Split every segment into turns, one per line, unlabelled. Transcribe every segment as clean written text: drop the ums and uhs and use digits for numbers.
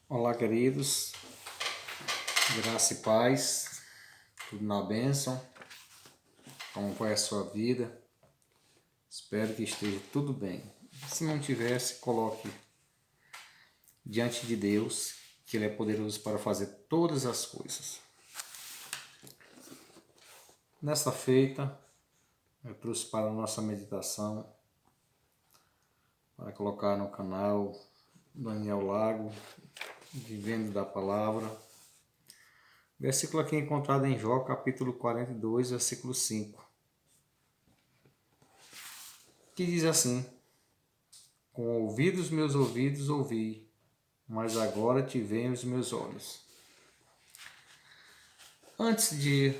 Olá, queridos, graça e paz, tudo na bênção. Como vai a sua vida? Espero que esteja tudo bem. Se não tivesse, coloque diante de Deus, que Ele é poderoso para fazer todas as coisas. Nesta feita, eu trouxe para a nossa meditação, para colocar no canal Daniel Lago, Vivendo da Palavra. Versículo aqui encontrado em Jó, capítulo 42, versículo 5. Que diz assim: Com ouvidos meus ouvidos ouvi, mas agora te veem os meus olhos. Antes de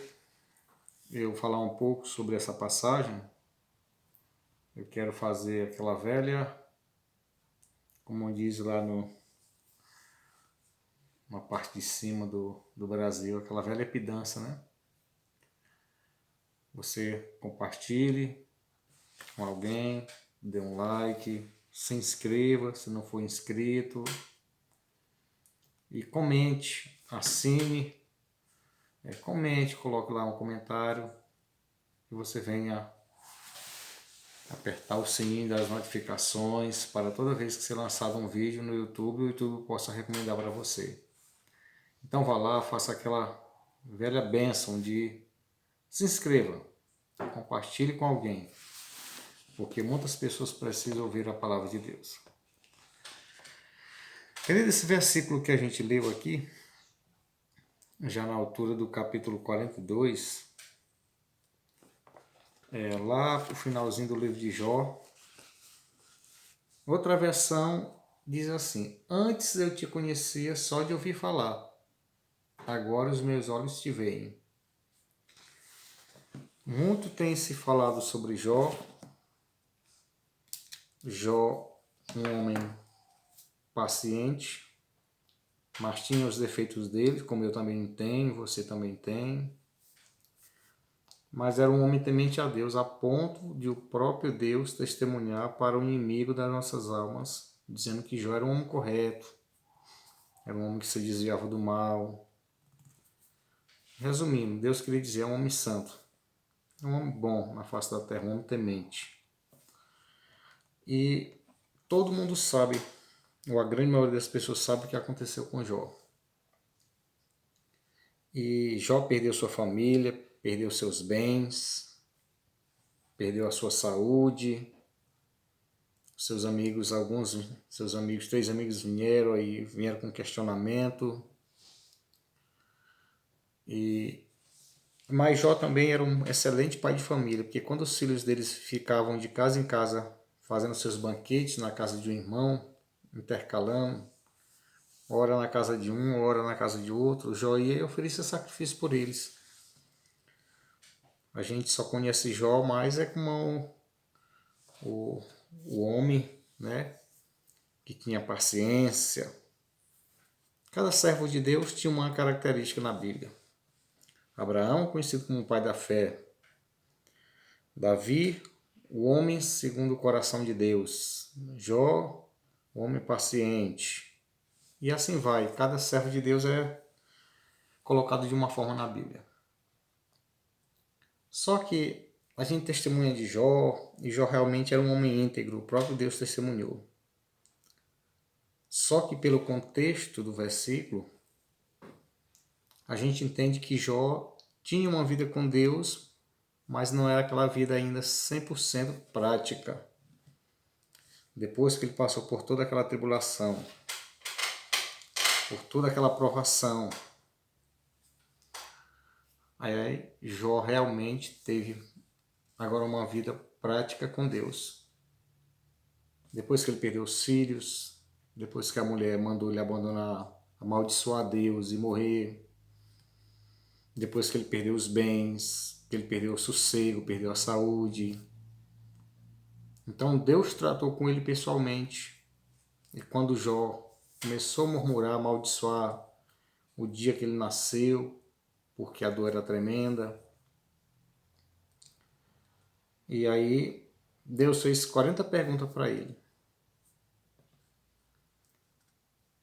eu falar um pouco sobre essa passagem, eu quero fazer aquela velha, como diz lá na parte de cima do Brasil, aquela velha epidança, né? Você compartilhe com alguém, dê um like, se inscreva se não for inscrito e comente, assine, comente, coloque lá um comentário que você venha apertar o sininho das notificações para toda vez que ser lançado um vídeo no YouTube, o YouTube possa recomendar para você. Então vá lá, faça aquela velha bênção de se inscreva, compartilhe com alguém, porque muitas pessoas precisam ouvir a palavra de Deus. Querido, esse versículo que a gente leu aqui, já na altura do capítulo 42, lá para o finalzinho do livro de Jó, outra versão diz assim: Antes eu te conhecia só de ouvir falar, agora os meus olhos te veem. Muito tem se falado sobre Jó. Jó, um homem paciente, mas tinha os defeitos dele, como eu também tenho, você também tem. Mas era um homem temente a Deus, a ponto de o próprio Deus testemunhar para o inimigo das nossas almas, dizendo que Jó era um homem correto, era um homem que se desviava do mal. Resumindo, Deus queria dizer, é um homem santo, um homem bom na face da terra, um homem temente. E todo mundo sabe, ou a grande maioria das pessoas sabe o que aconteceu com Jó. E Jó perdeu sua família, perdeu seus bens, perdeu a sua saúde. Seus amigos, três amigos vieram com questionamento. Mas Jó também era um excelente pai de família, porque quando os filhos deles ficavam de casa em casa fazendo seus banquetes na casa de um irmão, intercalando, ora na casa de um, ora na casa de outro, Jó ia e oferecia sacrifício por eles. A gente só conhece Jó, mas é como o homem, né, que tinha paciência. Cada servo de Deus tinha uma característica na Bíblia. Abraão, conhecido como o pai da fé. Davi, o homem segundo o coração de Deus. Jó, o homem paciente. E assim vai. Cada servo de Deus é colocado de uma forma na Bíblia. Só que a gente testemunha de Jó, e Jó realmente era um homem íntegro, o próprio Deus testemunhou. Só que pelo contexto do versículo, a gente entende que Jó tinha uma vida com Deus, mas não era aquela vida ainda 100% prática. Depois que ele passou por toda aquela tribulação, por toda aquela provação, aí Jó realmente teve agora uma vida prática com Deus. Depois que ele perdeu os filhos, depois que a mulher mandou ele abandonar, amaldiçoar Deus e morrer, depois que ele perdeu os bens, que ele perdeu o sossego, perdeu a saúde. Então Deus tratou com ele pessoalmente. E quando Jó começou a murmurar, amaldiçoar o dia que ele nasceu, porque a dor era tremenda. E aí Deus fez 40 perguntas para ele.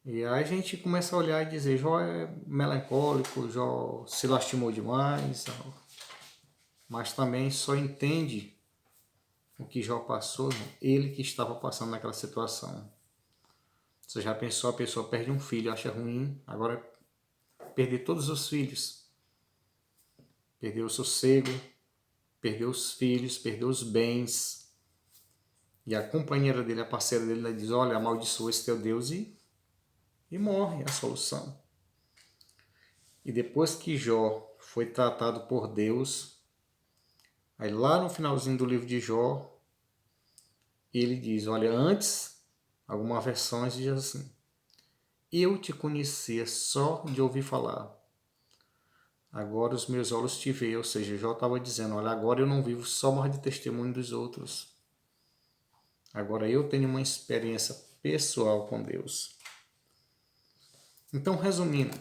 E aí a gente começa a olhar e dizer, Jó é melancólico, Jó se lastimou demais, mas também só entende o que Jó passou, irmão, ele que estava passando naquela situação. Você já pensou, a pessoa perde um filho, acha ruim, agora perder todos os filhos, perdeu o sossego, perdeu os filhos, perdeu os bens, e a companheira dele, a parceira dele, ela diz, olha, amaldiçoa esse teu Deus e morre a solução. E depois que Jó foi tratado por Deus, aí lá no finalzinho do livro de Jó, ele diz, olha, antes, algumas versões diz assim, eu te conhecia só de ouvir falar, agora os meus olhos te veem, ou seja, Jó estava dizendo, olha, agora eu não vivo só mais de testemunho dos outros, agora eu tenho uma experiência pessoal com Deus. Então, resumindo,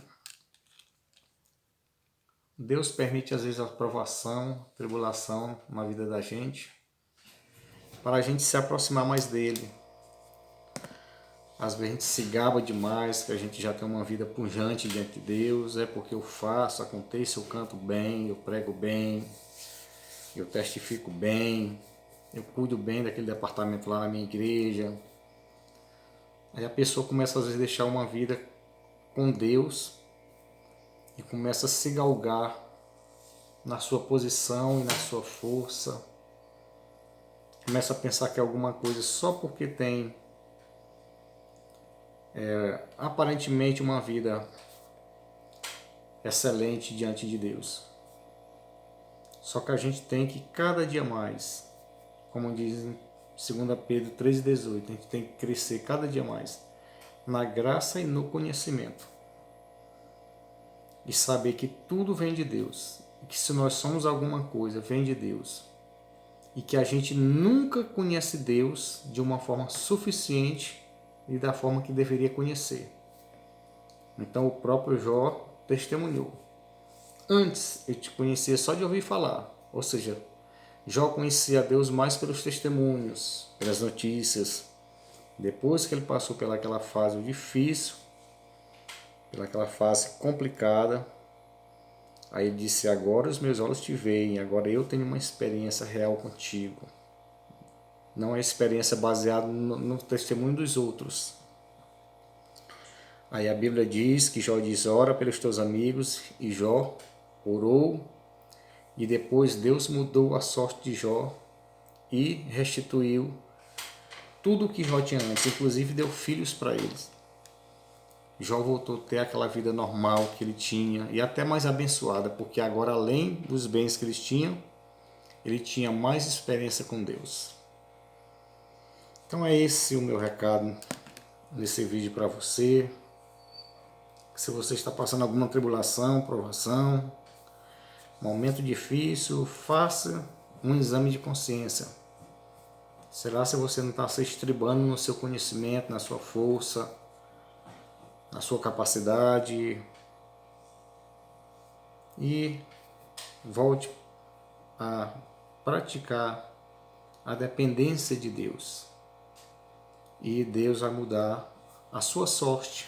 Deus permite às vezes a provação, tribulação na vida da gente, para a gente se aproximar mais dele. Às vezes a gente se gaba demais, que a gente já tem uma vida pujante diante de Deus, é porque eu faço, aconteço, eu canto bem, eu prego bem, eu testifico bem, eu cuido bem daquele departamento lá na minha igreja. Aí a pessoa começa às vezes a deixar uma vida com Deus e começa a se galgar na sua posição e na sua força. Começa a pensar que é alguma coisa só porque tem aparentemente uma vida excelente diante de Deus. Só que a gente tem que cada dia mais, como diz em 2 Pedro 3,18, a gente tem que crescer cada dia mais na graça e no conhecimento. E saber que tudo vem de Deus. E que se nós somos alguma coisa, vem de Deus. E que a gente nunca conhece Deus de uma forma suficiente e da forma que deveria conhecer. Então o próprio Jó testemunhou. Antes eu te conhecia só de ouvir falar, ou seja, Jó conhecia a Deus mais pelos testemunhos, pelas notícias. Depois que ele passou pelaquela fase difícil, pelaquela fase complicada, aí ele disse, agora os meus olhos te veem, agora eu tenho uma experiência real contigo. Não é experiência baseada no testemunho dos outros. Aí a Bíblia diz que Jó diz, ora pelos teus amigos, e Jó orou, e depois Deus mudou a sorte de Jó e restituiu tudo o que Jó tinha antes, inclusive deu filhos para eles. Jó voltou a ter aquela vida normal que ele tinha e até mais abençoada, porque agora, além dos bens que eles tinham, ele tinha mais experiência com Deus. Então é esse o meu recado nesse vídeo para você. Se você está passando alguma tribulação, provação, momento difícil, faça um exame de consciência. Será se você não está se estribando no seu conhecimento, na sua força, na sua capacidade? E volte a praticar a dependência de Deus. E Deus vai mudar a sua sorte,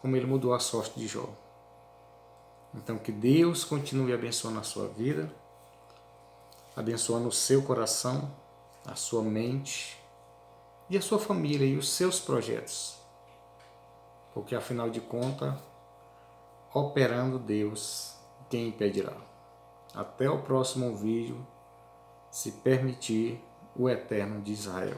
como Ele mudou a sorte de Jó. Então que Deus continue abençoando a sua vida, abençoando o seu coração, a sua mente e a sua família e os seus projetos. Porque afinal de contas, operando Deus, quem impedirá? Até o próximo vídeo, se permitir o Eterno de Israel.